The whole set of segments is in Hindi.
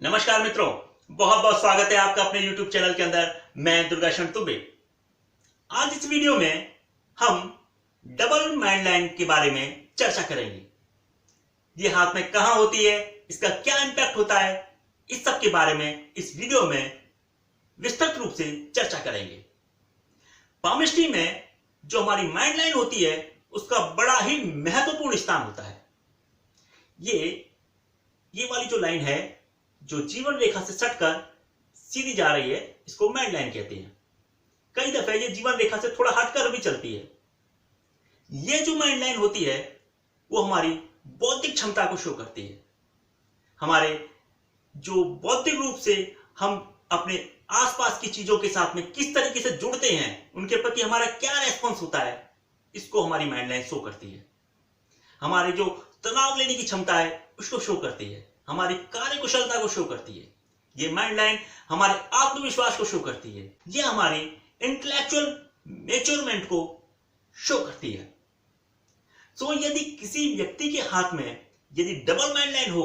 नमस्कार मित्रों, बहुत बहुत स्वागत है आपका अपने YouTube चैनल के अंदर। मैं दुर्गाशरण दुबे। आज इस वीडियो में हम डबल माइंड लाइन के बारे में चर्चा करेंगे। ये हाथ में कहां होती है, इसका क्या इंपैक्ट होता है, इस सब के बारे में इस वीडियो में विस्तृत रूप से चर्चा करेंगे। पामिस्ट्री में जो हमारी माइंड लाइन होती है उसका बड़ा ही महत्वपूर्ण स्थान होता है। ये वाली जो लाइन है जो जीवन रेखा से सटकर सीधी जा रही है, इसको माइंड लाइन कहते हैं। कई दफे ये जीवन रेखा से थोड़ा हटकर भी चलती है। ये जो माइंड लाइन होती है वो हमारी बौद्धिक क्षमता को शो करती है। हमारे जो बौद्धिक रूप से हम अपने आसपास की चीजों के साथ में किस तरीके से जुड़ते हैं, उनके प्रति हमारा क्या रेस्पॉन्स होता है, इसको हमारी माइंड लाइन शो करती है। हमारे जो तनाव लेने की क्षमता है उसको शो करती है। हमारी कार्य कुशलता को शो करती है। ये माइंड लाइन हमारे आत्मविश्वास को शो करती है। ये हमारे इंटेलेक्चुअल मैच्योरमेंट को शो करती है। तो यदि किसी व्यक्ति के हाथ में यदि डबल माइंड लाइन हो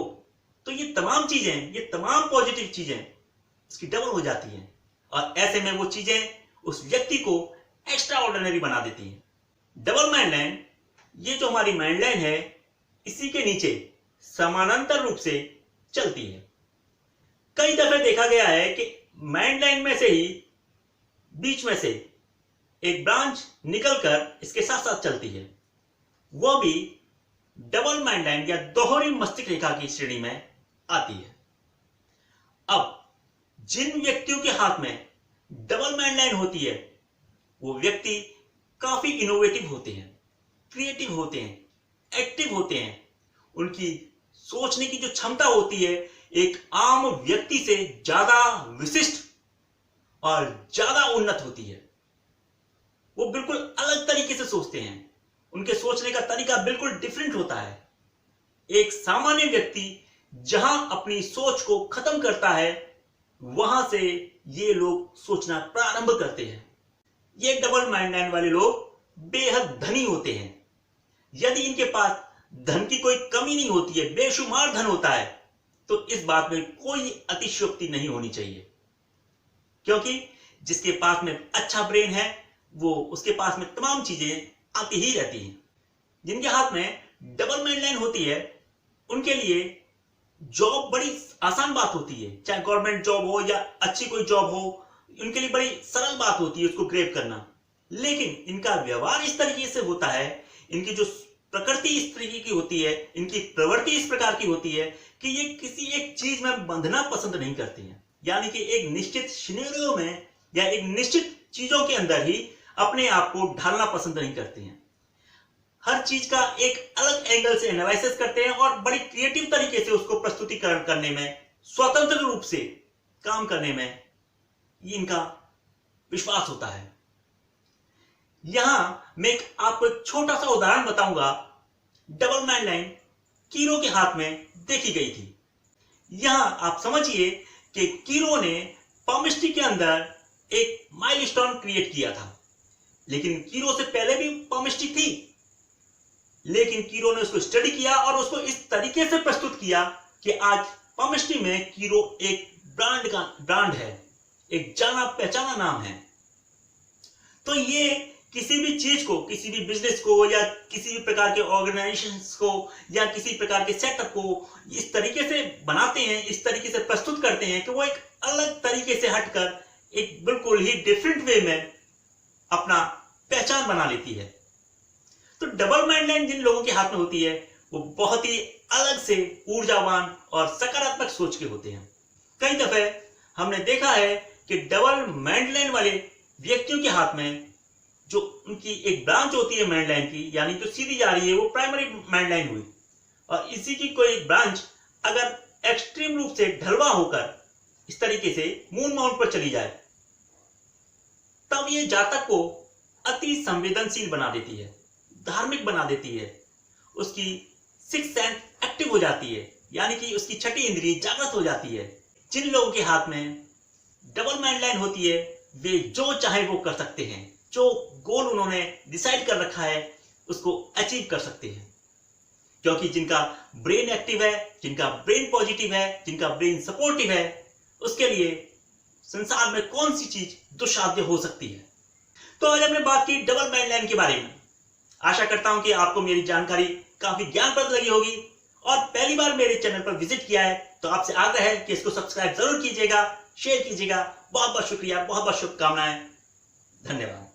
तो ये तमाम चीजें, ये तमाम पॉजिटिव चीजें इसकी डबल हो जाती हैं और ऐसे में वो चीजें उस व्यक्ति को एक्स्ट्रा ऑर्डिनरी बना देती हैं। डबल माइंड लाइन, ये जो हमारी माइंड लाइन है, इसी के नीचे समानांतर रूप से चलती है। कई दफे देखा गया है कि माइंड लाइन में से ही बीच में से एक ब्रांच निकलकर इसके साथ साथ चलती है, वह भी डबल माइंड लाइन या दोहरी मस्तिष्क रेखा की श्रेणी में आती है। अब जिन व्यक्तियों के हाथ में डबल माइंड लाइन होती है वो व्यक्ति काफी इनोवेटिव होते हैं, क्रिएटिव होते हैं, एक्टिव होते हैं। उनकी सोचने की जो क्षमता होती है एक आम व्यक्ति से ज्यादा विशिष्ट और ज्यादा उन्नत होती है। वो बिल्कुल अलग तरीके से सोचते हैं। उनके सोचने का तरीका बिल्कुल डिफरेंट होता है। एक सामान्य व्यक्ति जहां अपनी सोच को खत्म करता है वहां से ये लोग सोचना प्रारंभ करते हैं। ये डबल माइंड लाइन वाले लोग बेहद धनी होते हैं। यदि इनके पास धन की कोई कमी नहीं होती है, बेशुमार धन होता है, तो इस बात में कोई अतिशयोक्ति नहीं होनी चाहिए, क्योंकि जिसके पास में अच्छा ब्रेन है वो उसके पास में तमाम चीजें आती ही रहती हैं। जिनके हाथ में डबल माइंड लाइन होती है उनके लिए जॉब बड़ी आसान बात होती है, चाहे गवर्नमेंट जॉब हो या अच्छी कोई जॉब हो, उनके लिए बड़ी सरल बात होती है उसको ग्रैब करना। लेकिन इनका व्यवहार इस तरीके से होता है, इनकी जो प्रकृति इस तरीके की होती है, इनकी प्रवृत्ति इस प्रकार की होती है कि ये किसी एक चीज में बंधना पसंद नहीं करती हैं। यानी कि एक निश्चित सिनेरियो में या एक निश्चित चीजों के अंदर ही अपने आप को ढालना पसंद नहीं करती हैं। हर चीज का एक अलग एंगल से एनालिसिस करते हैं और बड़ी क्रिएटिव तरीके से उसको प्रस्तुतिकरण करने में, स्वतंत्र रूप से काम करने में इनका विश्वास होता है। यहां मैं आपको एक छोटा सा उदाहरण बताऊंगा। डबल माइंड लाइन कीरो के हाथ में देखी गई थी। यहां आप समझिए कि कीरो ने पामिस्ट्री के अंदर एक माइलस्टोन क्रिएट किया था। लेकिन कीरो से पहले भी पामिस्ट्री थी, लेकिन कीरो ने उसको स्टडी किया और उसको इस तरीके से प्रस्तुत किया कि आज पामिस्ट्री में कीरो एक ब्रांड है, एक जाना पहचाना नाम है। तो ये किसी भी चीज को, किसी भी बिजनेस को या किसी भी प्रकार के ऑर्गेनाइजेशंस को या किसी प्रकार के सेटअप को इस तरीके से बनाते हैं, इस तरीके से प्रस्तुत करते हैं कि वो एक अलग तरीके से हटकर एक बिल्कुल ही डिफरेंट वे में अपना पहचान बना लेती है। तो डबल माइंड लाइन जिन लोगों के हाथ में होती है वो बहुत ही अलग से ऊर्जावान और सकारात्मक सोच के होते हैं। कई दफे हमने देखा है कि डबल माइंड लाइन वाले व्यक्तियों के हाथ में जो उनकी एक ब्रांच होती है माइंड लाइन की, यानी जो सीधी जा रही है, वो प्राइमरी माइंड लाइन हुई, और इसी की कोई ब्रांच अगर एक्सट्रीम रूप से ढलवा होकर इस तरीके से मून माउंट पर चली जाए तब ये जातक को अति संवेदनशील बना देती है, धार्मिक बना देती है। उसकी सिक्स्थ सेंस एक्टिव हो जाती है, यानी कि उसकी छठी इंद्रिय जागृत हो जाती है। जिन लोगों के हाथ में डबल माइंड लाइन होती है वे जो चाहे वो कर सकते हैं, जो गोल उन्होंने डिसाइड कर रखा है उसको अचीव कर सकते हैं, क्योंकि जिनका ब्रेन एक्टिव है, जिनका ब्रेन पॉजिटिव है, जिनका ब्रेन सपोर्टिव है, उसके लिए संसार में कौन सी चीज दुस्साध्य हो सकती है। तो आज हमने बात की डबल माइंड लाइन के बारे में। आशा करता हूं कि आपको मेरी जानकारी काफी ज्ञानप्रद लगी होगी, और पहली बार मेरे चैनल पर विजिट किया है तो आपसे आग्रह है कि इसको सब्सक्राइब जरूर कीजिएगा, शेयर कीजिएगा। बहुत बहुत शुक्रिया, बहुत बहुत शुभकामनाएं। धन्यवाद।